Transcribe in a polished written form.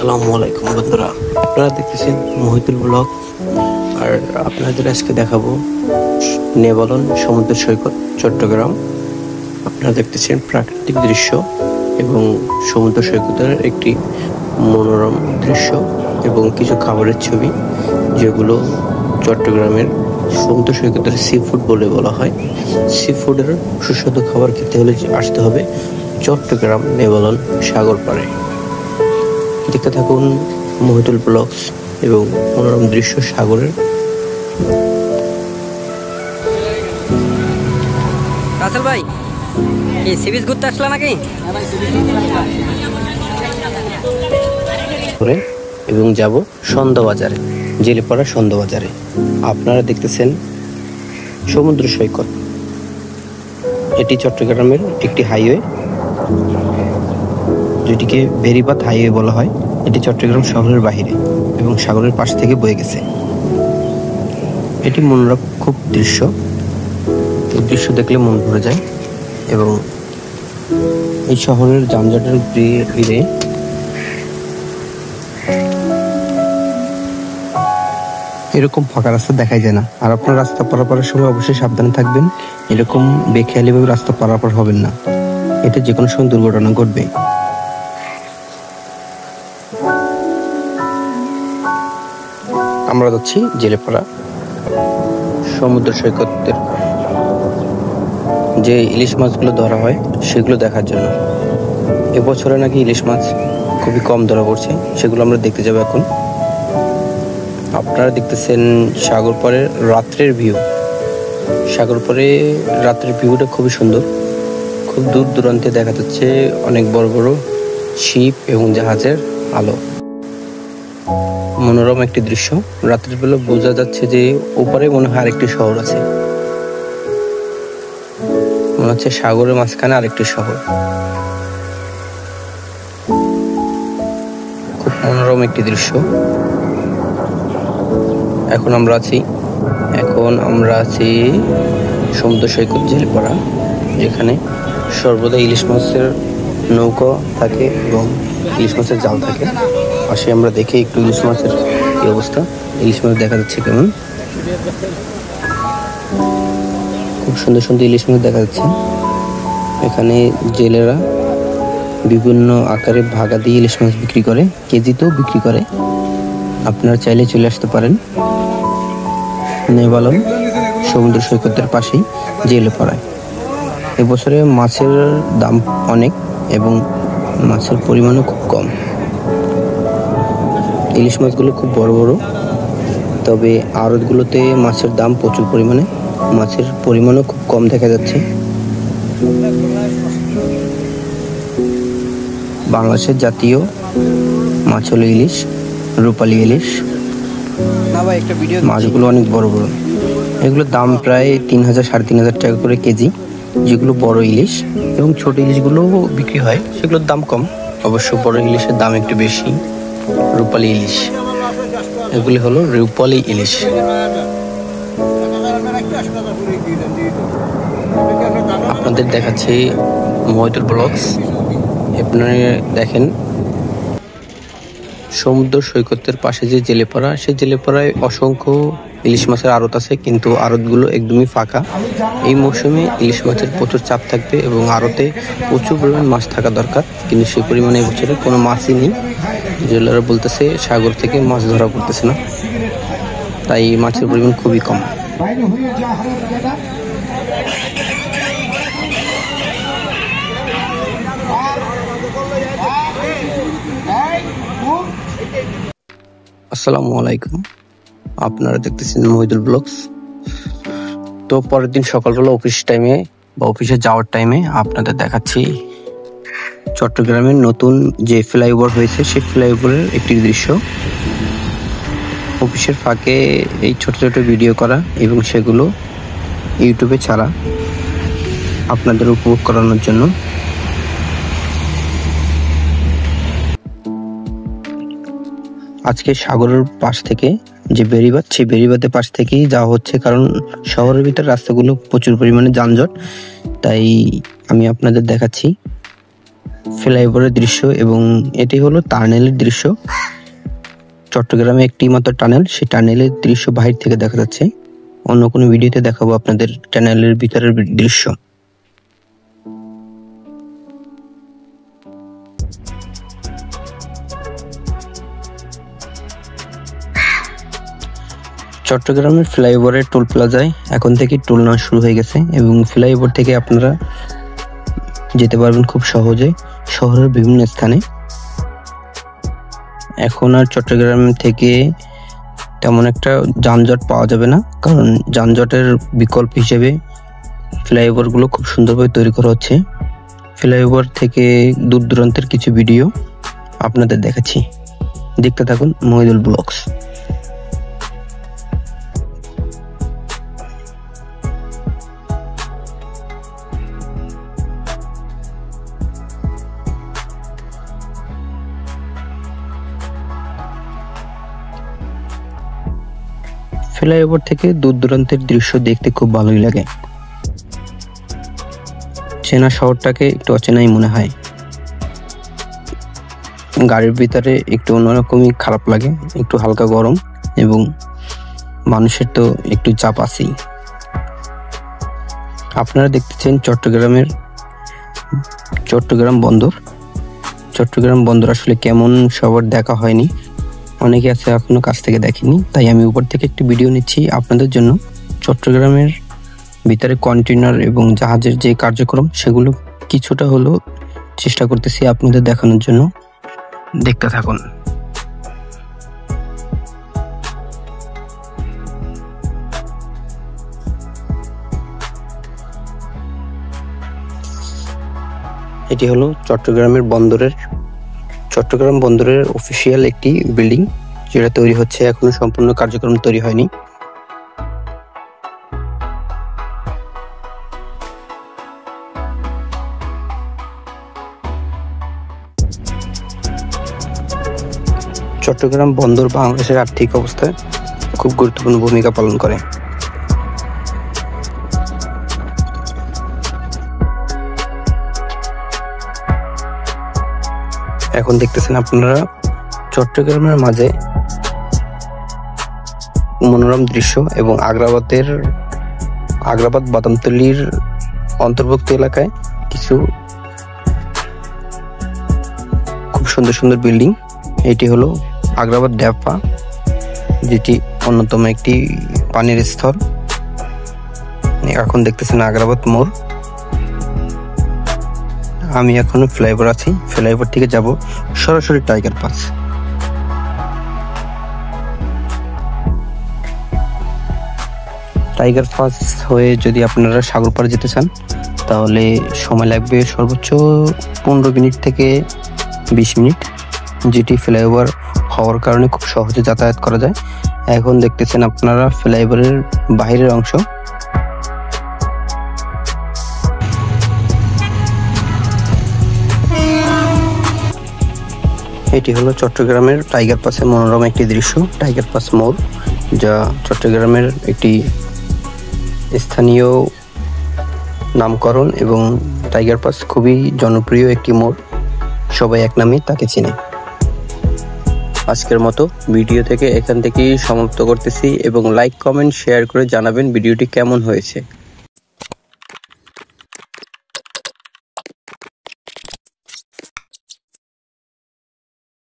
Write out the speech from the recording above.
আসসালামু আলাইকুম বন্ধুরা, আপনারা দেখতেছেন মহিতুল ব্লগ। আর আপনাদের আজকে দেখাবো নেভালন সমুদ্র সৈকত চট্টগ্রাম। আপনারা দেখতেছেন প্রাকৃতিক দৃশ্য এবং সমুদ্র সৈকতের একটি মনোরম দৃশ্য এবং কিছু খাবারের ছবি, যেগুলো চট্টগ্রামের সমুদ্র সৈকতের সি ফুড বলে বলা হয়। সি ফুডের সুস্বাদু খাবার খেতে হলে আসতে হবে চট্টগ্রাম নেভালন সাগর পাড়ে। দেখতে থাকুন মহিতুল ব্লগস এবং মনোরম দৃশ্য সাগরের। রাসেল ভাই, কি সি বিচ ঘুরতে আসলা নাকি? এবং যাব সন্ধ্যা বাজারে, জেলেপাড়া সন্ধ্যা বাজারে। আপনারা দেখতেছেন সমুদ্র সৈকত। এটি চট্টগ্রামের একটি হাইওয়ে, যেটিকে বেরিবাদ হাইওয়ে বলা হয়। এটি চট্টগ্রাম শহরের বাহিরে এবং সাগরের পাশ থেকে বয়ে গেছে। এটি মনোরম খুব দৃশ্য, এই দৃশ্য দেখলে মন ভরে যায়। এবং এই শহরের যানজটের ভিড়ে এরকম ফাঁকা রাস্তা দেখাই যায় না। আর আপনার রাস্তা পারাপারের সময় অবশ্যই সাবধানে থাকবেন। এরকম বেখেয়ালিভাবে রাস্তা পারাপার হবেন না, এতে যে কোনো সময় দুর্ঘটনা ঘটবে। আমরা যাচ্ছি জেলেপাড়া সমুদ্র সৈকতের যে ইলিশ মাছগুলো ধরা হয় সেগুলো দেখার জন্য। এবছরে নাকি ইলিশ মাছ খুবই কম ধরা পড়ছে, সেগুলো আমরা দেখতে যাবো এখন। আপনারা দেখতেছেন সাগর পাড়ের রাত্রের ভিউ। সাগর পাড়ে রাত্রের ভিউটা খুবই সুন্দর। খুব দূর দূরান্তে দেখা যাচ্ছে অনেক বড় বড় শিপ এবং জাহাজের আলো। মনোরম একটি দৃশ্য। রাত্রের বেলা বোঝা যাচ্ছে যে ওপারে মনে হয় আরেকটি শহর আছে, মনে হচ্ছে সাগরের মাঝখানে আরেকটি শহর। খুব মনোরম একটি দৃশ্য। এখন আমরা আছি সমুদ্র সৈকত জেলেপাড়া, যেখানে সর্বদা ইলিশ মাছের নৌকা থাকে এবং ইলিশ মাছের জাল থাকে। পাশে আমরা দেখি একটু ইলিশ মাছের কি অবস্থা। ইলিশ মাছ দেখা যাচ্ছে কেমন, খুব সুন্দর সুন্দর ইলিশ মাছ দেখা যাচ্ছে। এখানে জেলেরা বিভিন্ন আকারে ভাগা দিয়ে ইলিশ মাছ বিক্রি করে, কেজিতেও বিক্রি করে। আপনারা চাইলে চলে আসতে পারেন নেভালন সমুদ্র সৈকতের পাশেই জেলেপাড়ায়। এবছরে মাছের দাম অনেক এবং মাছের পরিমাণও খুব কম। ইলিশ মাছগুলো খুব বড় বড়, তবে আড়তগুলোতে মাছের দাম প্রচুর পরিমাণে, মাছের পরিমাণও খুব কম দেখা যাচ্ছে। বাংলাদেশের জাতীয় মাছ হলো ইলিশ, রূপালী ইলিশ। মাছগুলো অনেক বড় বড়, এগুলোর দাম প্রায় 3,000 3,500 টাকা করে কেজি, যেগুলো বড় ইলিশ। এবং ছোট ইলিশগুলো বিক্রি হয়, সেগুলোর দাম কম। অবশ্য বড় ইলিশের দাম একটু বেশি। রূপালী ইলিশ, এগুলি হলো রূপালী ইলিশ। আপনাদের দেখাচ্ছি মহিতুল ব্লগস। আপনারা দেখেন সমুদ্র সৈকতের পাশে যে জেলেপাড়া, সেই জেলেপাড়ায় অসংখ্য ইলিশ মাছের আড়ত আছে, কিন্তু আড়তগুলো একদমই ফাঁকা। এই মৌসুমে ইলিশ মাছের প্রচুর চাপ থাকবে এবং আড়তে প্রচুর পরিমাণ মাছ থাকা দরকার, কিন্তু সেই পরিমাণে এবছরে কোনো মাছই নেই। জেলেরা বলতেছে সাগর থেকে মাছ ধরা পড়তেছে না, তাই মাছের পরিমাণ খুবই কম। আসসালামু আলাইকুম, আপনারা দেখতেছেন মহিতুল ব্লগস। তো পরের দিন সকালবেলা অফিসে যাওয়ার টাইমে আপনাদের দেখাচ্ছি চট্টগ্রামের নতুন যে ফ্লাইওভার হয়েছে, সেই ফ্লাইওভারের একটি দৃশ্য। অফিসের ফাঁকে এই ছোট ছোট ভিডিও করা এবং সেগুলো ইউটিউবে ছাড়া আপনাদের উপভোগ করানোর জন্য। আজকে সাগরের পাশ থেকে যে বেরিবাদ, সেই বেরিবাদের পাশ থেকেই যাওয়া হচ্ছে, কারণ শহরের ভিতর রাস্তাগুলো প্রচুর পরিমাণে যানজট। তাই আমি আপনাদের দেখাচ্ছি ফ্লাইওভারের দৃশ্য এবং এটি হলো টানেলের দৃশ্য। চট্টগ্রামে একটি মাত্র টানেল, সেই টানেলের দৃশ্য বাহির থেকে দেখা যাচ্ছে। অন্য কোনো ভিডিওতে দেখাবো আপনাদের টানেলের ভিতরের দৃশ্য। চট্টগ্রামের ফ্লাইওভারের টোল প্লাজায় এখন থেকে টোল নেওয়া শুরু হয়ে গেছে এবং ফ্লাইওভার থেকে আপনারা যেতে পারবেন খুব সহজে শহরের বিভিন্ন স্থানে। এখন আর চট্টগ্রাম থেকে তেমন একটা যানজট পাওয়া যাবে না, কারণ যানজটের বিকল্প হিসেবে ফ্লাইওভারগুলো খুব সুন্দরভাবে তৈরি করা হচ্ছে। ফ্লাইওভার থেকে দূর দূরান্তের কিছু ভিডিও আপনাদের দেখাচ্ছি, দেখতে থাকুন মহিদুল ব্লগস। ফ্লাইওভার থেকে দূর দূরান্তের দৃশ্য দেখতে খুব ভালোই লাগে। চেনা শহরটাকে একটু অচেনাই মনে হয়। গাড়ির ভিতরে একটু অন্যরকমই খারাপ লাগে, একটু হালকা গরম এবং মানুষের তো একটু চাপ আছেই। আপনারা দেখতেছেন চট্টগ্রাম বন্দর। চট্টগ্রাম বন্দর আসলে কেমন সবার দেখা হয়নি, অনেকে আছে এখনো কাছ থেকে দেখেনি, তাই আমি উপর থেকে একটি ভিডিও নিচ্ছি আপনাদের জন্য। চট্টগ্রামের ভিতরে কন্টেইনার এবং জাহাজের যে কার্যক্রম সেগুলো কিছুটা হলেও চেষ্টা করতেছি আপনাদের দেখানোর জন্য, দেখতে থাকুন। এটি হলো চট্টগ্রাম বন্দরের অফিসিয়াল একটি বিল্ডিং, যেটা তৈরি হচ্ছে, এখনো সম্পূর্ণ কার্যক্রম তৈরি হয়নি। চট্টগ্রাম বন্দর বাংলাদেশের আর্থিক অবস্থায় খুব গুরুত্বপূর্ণ ভূমিকা পালন করে। এখন দেখতেছেন আপনারা চট্টগ্রামের মাঝে মনোরম দৃশ্য এবং আগ্রাবাদ বাদামতলির অন্তর্ভুক্ত এলাকায় কিছু খুব সুন্দর সুন্দর বিল্ডিং। এটি হলো আগ্রাবাদ ড্যাপা, যেটি অন্যতম একটি পানির স্থল। এখন দেখতেছেন আগ্রাবাদ মোড়। আমি এখনো ফ্লাইওভার আছি, ফ্লাইওভার থেকে যাব সরাসরি টাইগার পাস। টাইগার পাস হয়ে যদি আপনারা সাগরপাড়ে যেতে চান তাহলে সময় লাগবে সর্বোচ্চ 15 মিনিট থেকে 20 মিনিট, যেটি ফ্লাইওভার হওয়ার কারণে খুব সহজে যাতায়াত করা যায়। এখন দেখতেছেন আপনারা ফ্লাইওভারের বাইরের অংশ। এটি হলো চট্টগ্রামের টাইগার পাসের মনোরম একটি দৃশ্য, টাইগার পাস মোড়, যা চট্টগ্রামের একটি স্থানীয় নামকরণ এবং টাইগার পাস খুবই জনপ্রিয় একটি মোড়, সবাই এক নামেই তাকে চেনে। আজকের মতো ভিডিও থেকে এখান থেকেই সমাপ্ত করতেছি এবং লাইক, কমেন্ট, শেয়ার করে জানাবেন ভিডিওটি কেমন হয়েছে।